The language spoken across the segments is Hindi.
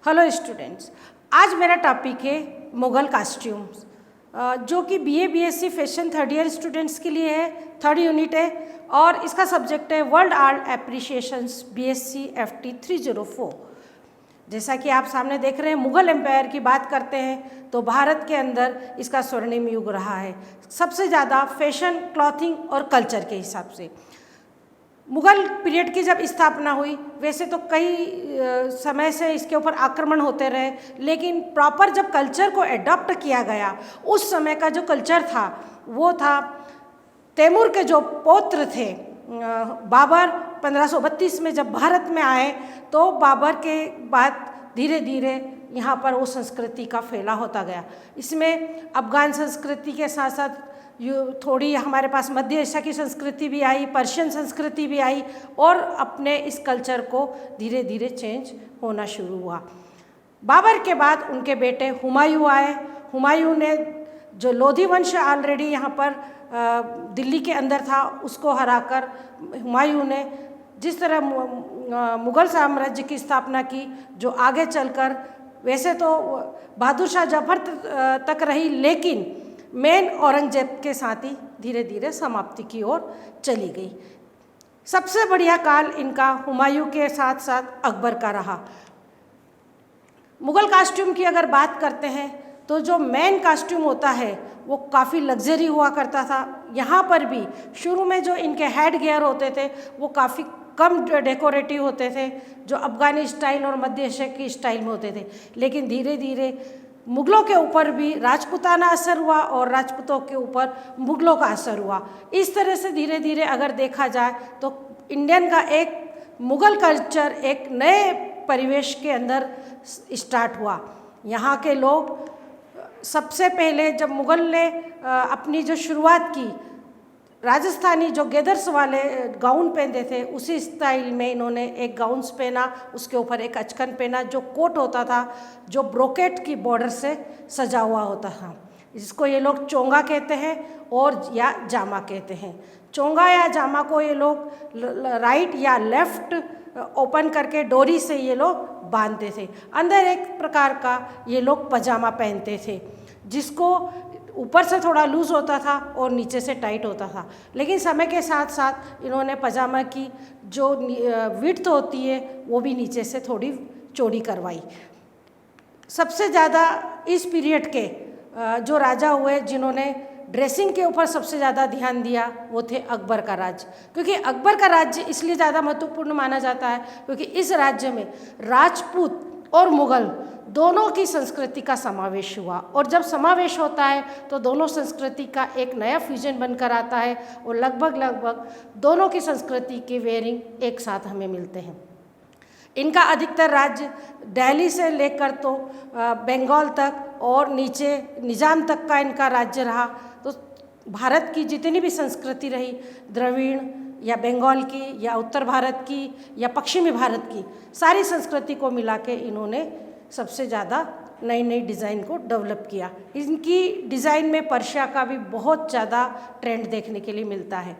हेलो स्टूडेंट्स, आज मेरा टॉपिक है मुग़ल कास्ट्यूम्स, जो कि BA BSc fashion third year students के लिए है, थर्ड यूनिट है और इसका सब्जेक्ट है वर्ल्ड आर्ट एप्रिशिएशंस बीएससी एफटी 304। जैसा कि आप सामने देख रहे हैं, मुग़ल एम्पायर की बात करते हैं तो भारत के अंदर इसका स्वर्णिम युग रहा है, सबसे ज़्यादा फैशन, क्लॉथिंग और कल्चर के हिसाब से। मुग़ल पीरियड की जब स्थापना हुई, वैसे तो कई समय से इसके ऊपर आक्रमण होते रहे, लेकिन प्रॉपर जब कल्चर को एडॉप्ट किया गया, उस समय का जो कल्चर था वो था तैमूर के जो पौत्र थे बाबर, 1532 में जब भारत में आए तो बाबर के बाद धीरे धीरे यहाँ पर वो संस्कृति का फैला होता गया। इसमें अफ़गान संस्कृति के साथ साथ थोड़ी हमारे पास मध्य एशिया की संस्कृति भी आई, पर्शियन संस्कृति भी आई और अपने इस कल्चर को धीरे धीरे चेंज होना शुरू हुआ। बाबर के बाद उनके बेटे हुमायूं आए। हुमायूं ने जो लोधी वंश ऑलरेडी यहाँ पर दिल्ली के अंदर था, उसको हराकर हुमायूं ने जिस तरह मुग़ल साम्राज्य की स्थापना की, जो आगे चलकर वैसे तो बहादुर शाह जफर तक रही, लेकिन मेन औरंगजेब के साथ ही धीरे धीरे समाप्ति की ओर चली गई। सबसे बढ़िया काल इनका हुमायूं के साथ साथ अकबर का रहा। मुग़ल कास्ट्यूम की अगर बात करते हैं तो जो मेन कास्ट्यूम होता है वो काफ़ी लग्जरी हुआ करता था। यहाँ पर भी शुरू में जो इनके हेड गियर होते थे वो काफ़ी कम डेकोरेटिव होते थे, जो अफ़गानी स्टाइल और मध्य एशिया की स्टाइल में होते थे, लेकिन धीरे धीरे मुग़लों के ऊपर भी राजपूताना असर हुआ और राजपूतों के ऊपर मुग़लों का असर हुआ। इस तरह से धीरे धीरे अगर देखा जाए तो इंडियन का एक मुग़ल कल्चर एक नए परिवेश के अंदर स्टार्ट हुआ। यहाँ के लोग सबसे पहले जब मुग़ल ने अपनी जो शुरुआत की, राजस्थानी जो गेदर्स वाले गाउन पहनते थे उसी स्टाइल में इन्होंने एक गाउन्स पहना, उसके ऊपर एक अचकन पहना, जो कोट होता था जो ब्रोकेट की बॉर्डर से सजा हुआ होता था, जिसको ये लोग चोंगा कहते हैं और या जामा कहते हैं। चोंगा या जामा को ये लोग राइट या लेफ़्ट ओपन करके डोरी से ये लोग बांधते थे। अंदर एक प्रकार का ये लोग पजामा पहनते थे, जिसको ऊपर से थोड़ा लूज़ होता था और नीचे से टाइट होता था, लेकिन समय के साथ साथ इन्होंने पजामा की जो विड्थ होती है वो भी नीचे से थोड़ी चौड़ी करवाई। सबसे ज़्यादा इस पीरियड के जो राजा हुए जिन्होंने ड्रेसिंग के ऊपर सबसे ज़्यादा ध्यान दिया वो थे अकबर का राज्य, क्योंकि अकबर का राज्य इसलिए ज़्यादा महत्वपूर्ण माना जाता है क्योंकि इस राज्य में राजपूत और मुग़ल दोनों की संस्कृति का समावेश हुआ, और जब समावेश होता है तो दोनों संस्कृति का एक नया फ्यूजन बनकर आता है और लगभग दोनों की संस्कृति के वेयरिंग एक साथ हमें मिलते हैं। इनका अधिकतर राज्य दिल्ली से लेकर तो बंगाल तक और नीचे निज़ाम तक का इनका राज्य रहा। तो भारत की जितनी भी संस्कृति रही, द्रविड़ या बंगाल की या उत्तर भारत की या पश्चिमी भारत की, सारी संस्कृति को मिला के इन्होंने सबसे ज़्यादा नई नई डिज़ाइन को डेवलप किया। इनकी डिज़ाइन में पर्शिया का भी बहुत ज़्यादा ट्रेंड देखने के लिए मिलता है।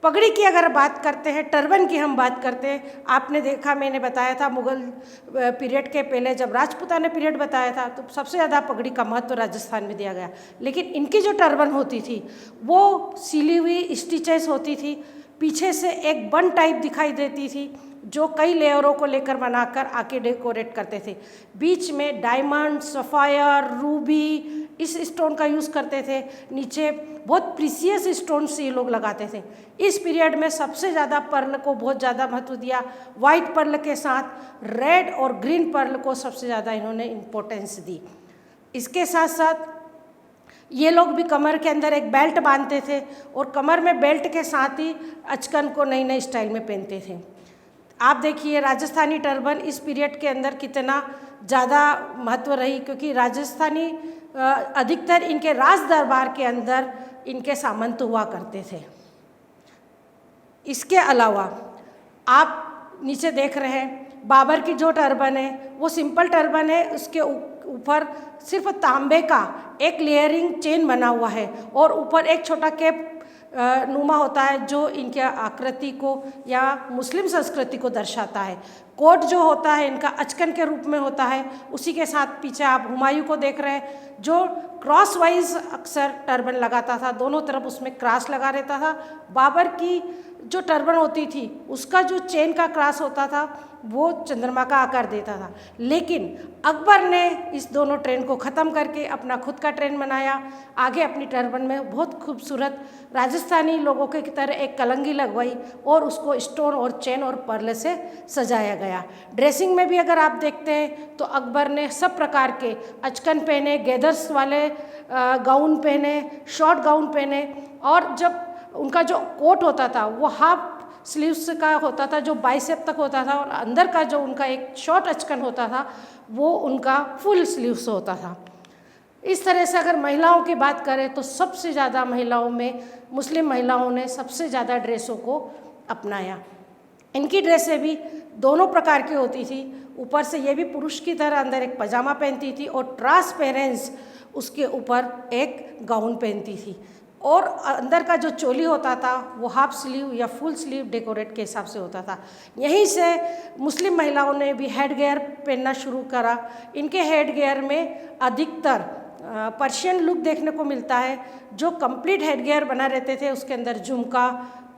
पगड़ी की अगर बात करते हैं, टर्बन की हम बात करते हैं, आपने देखा, मैंने बताया था मुग़ल पीरियड के पहले जब राजपूताना पीरियड बताया था तो सबसे ज़्यादा पगड़ी का महत्व राजस्थान में दिया गया, लेकिन इनकी जो टर्बन होती थी वो सिली हुई स्टिचेस होती थी, पीछे से एक बन टाइप दिखाई देती थी जो कई लेयरों को लेकर बनाकर आके डेकोरेट करते थे। बीच में डायमंड, सफ़ायर, रूबी इस स्टोन का यूज़ करते थे, नीचे बहुत प्रीसियस स्टोन से ये लोग लगाते थे। इस पीरियड में सबसे ज़्यादा पर्ल को बहुत ज़्यादा महत्व दिया, वाइट पर्ल के साथ रेड और ग्रीन पर्ल को सबसे ज़्यादा इन्होंने इम्पोर्टेंस दी। इसके साथ साथ ये लोग भी कमर के अंदर एक बेल्ट बांधते थे और कमर में बेल्ट के साथ ही अचकन को नई नई स्टाइल में पहनते थे। आप देखिए राजस्थानी टर्बन इस पीरियड के अंदर कितना ज़्यादा महत्व रही, क्योंकि राजस्थानी अधिकतर इनके राज दरबार के अंदर इनके सामंत हुआ करते थे। इसके अलावा आप नीचे देख रहे हैं बाबर की जो टर्बन है वो सिंपल टर्बन है, उसके ऊपर सिर्फ तांबे का एक लेयरिंग चेन बना हुआ है और ऊपर एक छोटा कैप नुमा होता है जो इनके आकृति को या मुस्लिम संस्कृति को दर्शाता है। कोट जो होता है इनका अचकन के रूप में होता है। उसी के साथ पीछे आप हुमायूं को देख रहे हैं जो क्रॉस वाइज अक्सर टर्बन लगाता था, दोनों तरफ उसमें क्रॉस लगा रहता था। बाबर की जो टर्बन होती थी उसका जो चेन का क्रॉस होता था वो चंद्रमा का आकार देता था। लेकिन अकबर ने इस दोनों ट्रेन को ख़त्म करके अपना खुद का ट्रेन बनाया। आगे अपनी टर्बन में बहुत खूबसूरत राजस्थानी लोगों की तरह एक कलंगी लगवाई और उसको स्टोन और चेन और पर्ल से सजाया गया। ड्रेसिंग में भी अगर आप देखते हैं तो अकबर ने सब प्रकार के अचकन पहने, गैदर्स वाले गाउन पहने, शॉर्ट गाउन पहने, और जब उनका जो कोट होता था वो हाफ स्लीव्स का होता था जो बाइसेप तक होता था, और अंदर का जो उनका एक शॉर्ट अचकन होता था वो उनका फुल स्लीव्स होता था। इस तरह से अगर महिलाओं की बात करें तो सबसे ज़्यादा महिलाओं में मुस्लिम महिलाओं ने सबसे ज़्यादा ड्रेसों को अपनाया। इनकी ड्रेसें भी दोनों प्रकार की होती थी। ऊपर से ये भी पुरुष की तरह अंदर एक पजामा पहनती थी और ट्रांसपेरेंस उसके ऊपर एक गाउन पहनती थी, और अंदर का जो चोली होता था वो हाफ स्लीव या फुल स्लीव डेकोरेट के हिसाब से होता था। यहीं से मुस्लिम महिलाओं ने भी हेड गियर पहनना शुरू करा। इनके हेड गियर में अधिकतर पर्शियन लुक देखने को मिलता है। जो कंप्लीट हेड गियर बना रहते थे उसके अंदर झुमका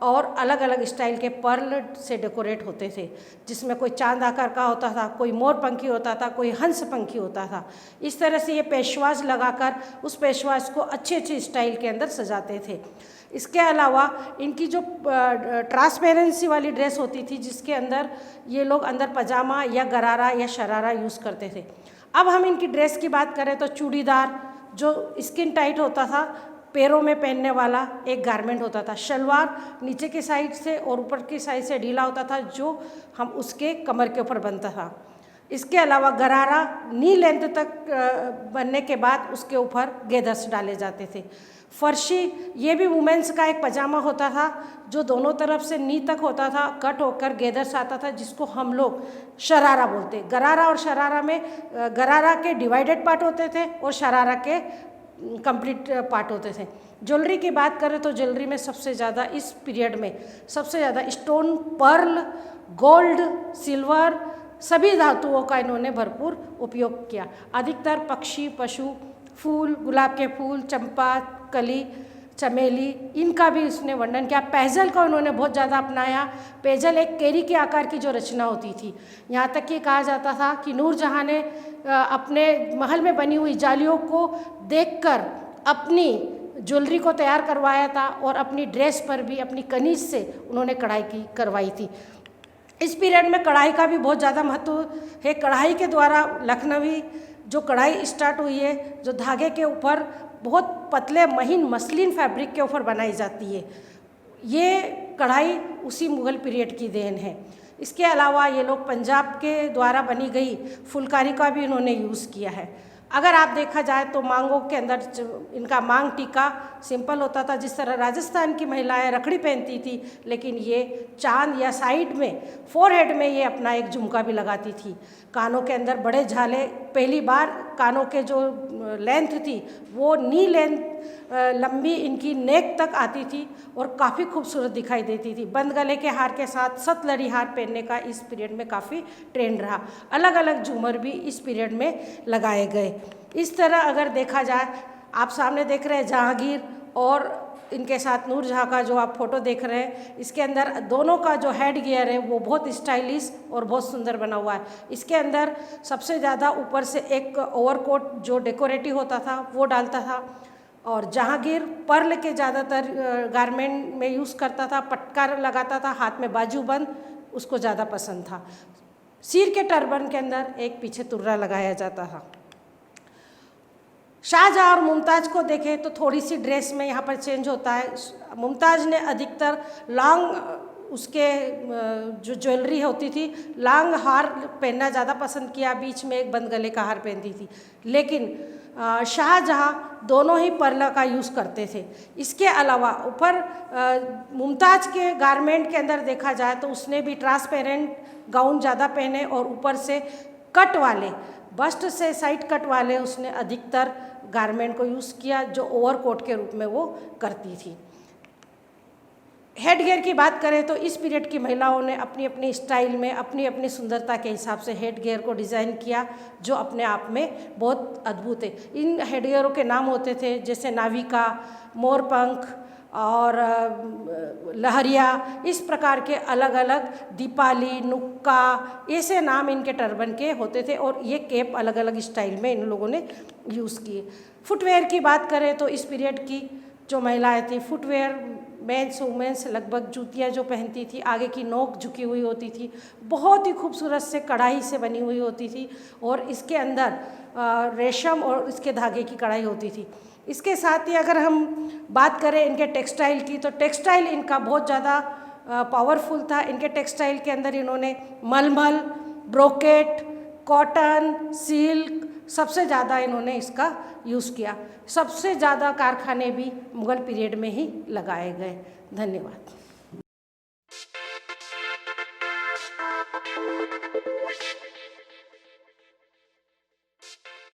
और अलग अलग स्टाइल के पर्ल से डेकोरेट होते थे, जिसमें कोई चांद आकार का होता था, कोई मोर पंखी होता था, कोई हंस पंखी होता था। इस तरह से ये पेशवाज लगाकर उस पेशवाज को अच्छे अच्छे स्टाइल के अंदर सजाते थे। इसके अलावा इनकी जो ट्रांसपेरेंसी वाली ड्रेस होती थी जिसके अंदर ये लोग अंदर पजामा या गरारा या शरारा यूज़ करते थे। अब हम इनकी ड्रेस की बात करें तो चूड़ीदार जो स्किन टाइट होता था, पैरों में पहनने वाला एक गारमेंट होता था। शलवार नीचे की साइड से और ऊपर की साइड से ढीला होता था जो हम उसके कमर के ऊपर बनता था। इसके अलावा गरारा नी लेंथ तक बनने के बाद उसके ऊपर गेदर्स डाले जाते थे। फर्शी ये भी वुमेंस का एक पजामा होता था जो दोनों तरफ से नी तक होता था, कट होकर गेदर्स आता था जिसको हम लोग शरारा बोलते। गरारा और शरारा में गरारा के डिवाइडेड पार्ट होते थे और शरारा के कंप्लीट पार्ट होते थे। ज्वेलरी की बात करें तो ज्वेलरी में सबसे ज़्यादा इस पीरियड में सबसे ज़्यादा स्टोन, पर्ल, गोल्ड, सिल्वर सभी धातुओं का इन्होंने भरपूर उपयोग किया। अधिकतर पक्षी, पशु, फूल, गुलाब के फूल, चंपा, कली, चमेली, इनका भी उसने वर्णन किया। पेजल को इन्होंने बहुत ज़्यादा अपनाया। पेजल एक केरी के आकार की जो रचना होती थी, यहाँ तक कि कहा जाता था कि नूरजहाँ ने अपने महल में बनी हुई जालियों को देखकर अपनी ज्वेलरी को तैयार करवाया था और अपनी ड्रेस पर भी अपनी कनीज से उन्होंने कढ़ाई की करवाई थी। इस पीरियड में कढ़ाई का भी बहुत ज़्यादा महत्व है। कढ़ाई के द्वारा लखनवी जो कढ़ाई स्टार्ट हुई है, जो धागे के ऊपर बहुत पतले महीन मसलिन फैब्रिक के ऊपर बनाई जाती है, ये कढ़ाई उसी मुग़ल पीरियड की देन है। इसके अलावा ये लोग पंजाब के द्वारा बनी गई फुलकारी का भी इन्होंने यूज़ किया है। अगर आप देखा जाए तो मांगों के अंदर इनका मांग टीका सिंपल होता था, जिस तरह राजस्थान की महिलाएं रखड़ी पहनती थी, लेकिन ये चांद या साइड में फोरहेड में ये अपना एक झुमका भी लगाती थी। कानों के अंदर बड़े झाले, पहली बार कानों के जो लेंथ थी वो नी लेंथ लंबी इनकी नेक तक आती थी और काफ़ी खूबसूरत दिखाई देती थी। बंद गले के हार के साथ सतलड़ी हार पहनने का इस पीरियड में काफ़ी ट्रेंड रहा। अलग अलग झूमर भी इस पीरियड में लगाए गए। इस तरह अगर देखा जाए, आप सामने देख रहे हैं जहांगीर और इनके साथ नूरजहाँ का जो आप फोटो देख रहे हैं, इसके अंदर दोनों का जो हेड गियर है वो बहुत स्टाइलिश और बहुत सुंदर बना हुआ है। इसके अंदर सबसे ज़्यादा ऊपर से एक ओवरकोट जो डेकोरेटिव होता था वो डालता था, और जहांगीर पर्ल के ज़्यादातर गारमेंट में यूज़ करता था, पटका लगाता था, हाथ में बाजूबंद उसको ज़्यादा पसंद था। सिर के टर्बन के अंदर एक पीछे तुर्रा लगाया जाता था। शाहजहाँ और मुमताज़ को देखें तो थोड़ी सी ड्रेस में यहाँ पर चेंज होता है। मुमताज़ ने अधिकतर लॉन्ग उसके जो ज्वेलरी होती थी लॉन्ग हार पहनना ज़्यादा पसंद किया, बीच में एक बंद गले का हार पहनती थी। लेकिन शाहजहाँ दोनों ही पर्ल का यूज़ करते थे। इसके अलावा ऊपर मुमताज़ के गारमेंट के अंदर देखा जाए तो उसने भी ट्रांसपेरेंट गाउन ज़्यादा पहने और ऊपर से कट वाले बस्ट से साइड कट वाले उसने अधिकतर गारमेंट को यूज़ किया जो ओवरकोट के रूप में वो करती थी। हेड गियर की बात करें तो इस पीरियड की महिलाओं ने अपनी अपनी स्टाइल में अपनी अपनी सुंदरता के हिसाब से हेड गियर को डिज़ाइन किया, जो अपने आप में बहुत अद्भुत है। इन हेड गियरों के नाम होते थे जैसे नाविका, मोरपंख और लहरिया, इस प्रकार के अलग अलग, दीपाली, नुक्का, ऐसे नाम इनके टर्बन के होते थे और ये कैप अलग अलग स्टाइल में इन लोगों ने यूज़ किए। फुटवेयर की बात करें तो इस पीरियड की जो महिलाएं थी, फुटवेयर मेंस वुमेंस लगभग जूतियाँ जो पहनती थी, आगे की नोक झुकी हुई होती थी, बहुत ही खूबसूरत से कढ़ाई से बनी हुई होती थी और इसके अंदर रेशम और इसके धागे की कढ़ाई होती थी। इसके साथ ही अगर हम बात करें इनके टेक्सटाइल की, तो टेक्सटाइल इनका बहुत ज़्यादा पावरफुल था। इनके टेक्सटाइल के अंदर इन्होंने मलमल, ब्रोकेट, कॉटन, सिल्क, सबसे ज़्यादा इन्होंने इसका यूज़ किया। सबसे ज़्यादा कारखाने भी मुग़ल पीरियड में ही लगाए गए। धन्यवाद।